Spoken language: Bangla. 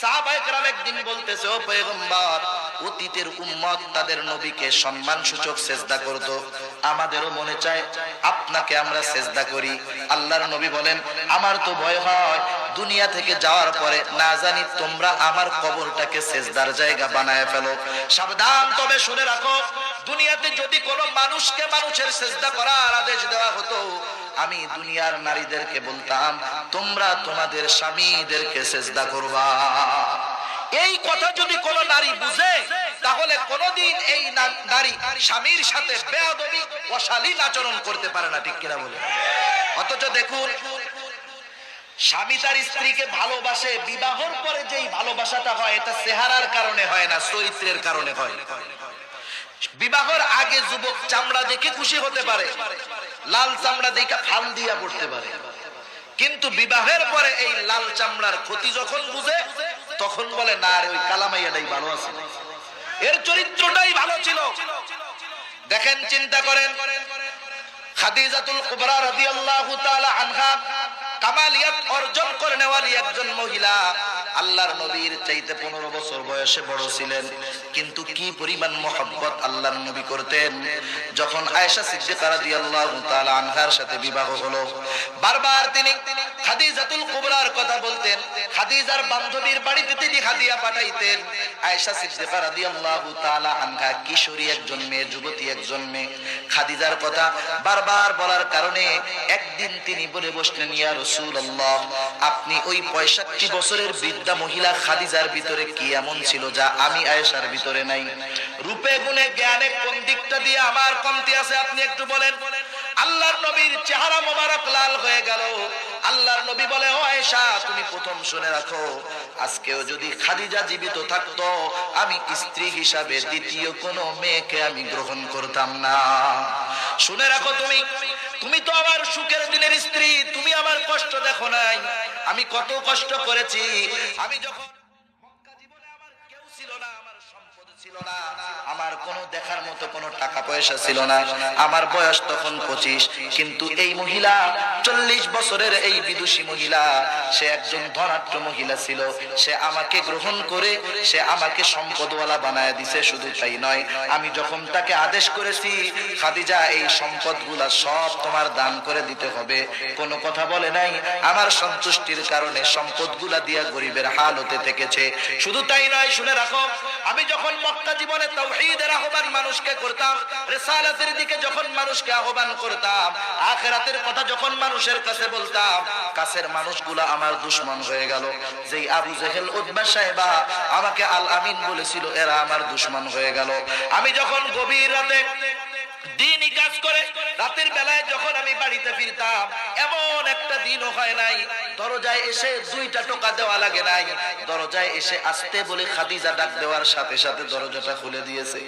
সাহাবায়ে কেরাম একদিন বলতেছে, ও পয়গম্বর, অতীতের উম্মত তাদের নবীকে সম্মান সূচক সেজদা করত, আমাদেরও মনে চায় আপনাকে আমরা সেজদা করি। আল্লাহর নবী বলেন, আমার তো ভয় হয় দুনিয়া থেকে যাওয়ার পরে না জানি তোমরা আমার কবরটাকে সেজদার জায়গা বানায় ফেলো। সাবধান, তবে শুনে রাখো, দুনিয়াতে যদি কোনো মানুষকে মানুষের সেজদা করার আদেশ দেওয়া হতো, আমি দুনিয়ার নারীদেরকে বলতাম তোমরা তোমাদের স্বামীদেরকে সেজদা করবা। এই কথা যদি কোনো নারী বুঝে, তাহলে কোনোদিন এই নারী স্বামীর সাথে বেয়াদবি অশালীন আচরণ করতে পারে না, ঠিক কিনা বলে? অথচ দেখুন, স্বামী তার স্ত্রীকে ভালোবাসে, বিবাহের পরে যেই ভালোবাসাটা হয় এটা চেহারার কারণে হয় না, চরিত্রের কারণে হয়। বিবাহের আগে যুবক চামড়া দেখে খুশি হতে পারে, লাল চামড়া দেখে ফাল দিয়া পড়তে পারে, কিন্তু বিবাহের পরে এই লাল চামড়ার ক্ষতি যখন বুঝে, তখন বলে না রে, ওই কালামাইয়াটাই ভালো আছে, এর চরিত্রটাই ভালো ছিল। দেখেন, চিন্তা করেন, খাদিজাতুল কুবরা রাদিয়াল্লাহু তাআলা আনহা কামালিয়াত অর্জন করে নেওয়ালি একজন মহিলা, আল্লাহর নবীর চাইতে 15 বছর বয়সে বড় ছিলেন, কিন্তু কি পরিমাণ মহব্বত আল্লাহর নবী করতেন। যখন আয়েশা সিদ্দিকা রাদিয়াল্লাহু তাআলা আনহার সাথে বিবাহ হলো, বারবার তিনি খাদিজাতুল কুবরার কথা বলতেন, খাদিজার বান্ধবীর বাড়িতে তিনি হাদিয়া পাঠাইতেন। আয়েশা সিদ্দিকা রাদিয়াল্লাহু তাআলা আনহা কিশোরী একজন মেয়ে, যুবতী একজন মেয়ে, খাদিজার কথা বারবার বলার কারণে একদিন তিনি বলে বসলেন, ইয়া রাসূলুল্লাহ, আপনি ওই 65 বছরের বৃদ্ধা মহিলা খাদিজার ভিতরে কি এমন ছিল যা আমি আয়েশার ভিতরে নাই? রূপে গুণে জ্ঞানে কোন দিকটা দিয়ে আমার কমতি আছে আপনি একটু বলেন। আল্লাহর নবীর চেহারা মোবারক লাল হয়ে গেল। আল্লাহর নবী বলে, ও আয়েশা, তুমি প্রথম শুনে রাখো, আজকেও যদি খাদিজা জীবিত থাকতো, আমি স্ত্রী হিসাবে দ্বিতীয় কোনো মেয়েকে আমি গ্রহণ করতাম না। শুনে রাখো, তুমি তো আমার সুখের দিনের স্ত্রী, তুমি আমার কষ্ট দেখো নাই, আমি কত কষ্ট করেছি। আমি যখন মক্কা জীবনে আমার কেউ ছিল না, আমার সম্পদ ছিল না, আমার কোনো দেখার মতো কোনো টাকা পয়সা ছিল না, আমার বয়স তখন 25, কিন্তু এই মহিলা 40 বছরের এই বিদুষী মহিলা, সে একজন ধনাঢ্য মহিলা ছিল, সে আমাকে গ্রহণ করে সে আমাকে সম্পদওয়ালা বানায় দিছে। শুধু তাই নয়, আমি যখন তাকে আদেশ করেছি, খাদিজা এই সম্পদগুলা সব তোমার দান করে দিতে হবে, কোনো কথা বলে নাই। আমার সন্তুষ্টির কারণে সম্পদগুলা দিয়া গরিবের হালতে থেকেছে। শুধু তাই নয়, শুনে রাখো, আমি যখন মক্কা জীবনে তাওহীদের আহ্বান মানুষকে করতাম, রিসালাতের দিকে যখন মানুষকে আহ্বান করতাম, আখিরাতের কথা যখন মানুষের কাছে বলতাম, কাছের মানুষগুলা আমার দুশমন হয়ে গেল। যেই আবু জেহেল, উতবা, সাইবা আমাকে আল আমিন বলেছিল, এরা আমার দুশমন হয়ে গেল। আমি যখন গভীর রাতে দিনই কাজ করে রাতের বেলায় যখন আমি বাড়িতে ফিরতাম, এমন একটা দিনও হয় নাই দরজায় এসে 2টা টোকা দেওয়া লাগে নাই, দরজায় এসে আসতে বলে খাদিজা ডাক দেওয়ার সাথে সাথে দরজাটা খুলে দিয়েছে।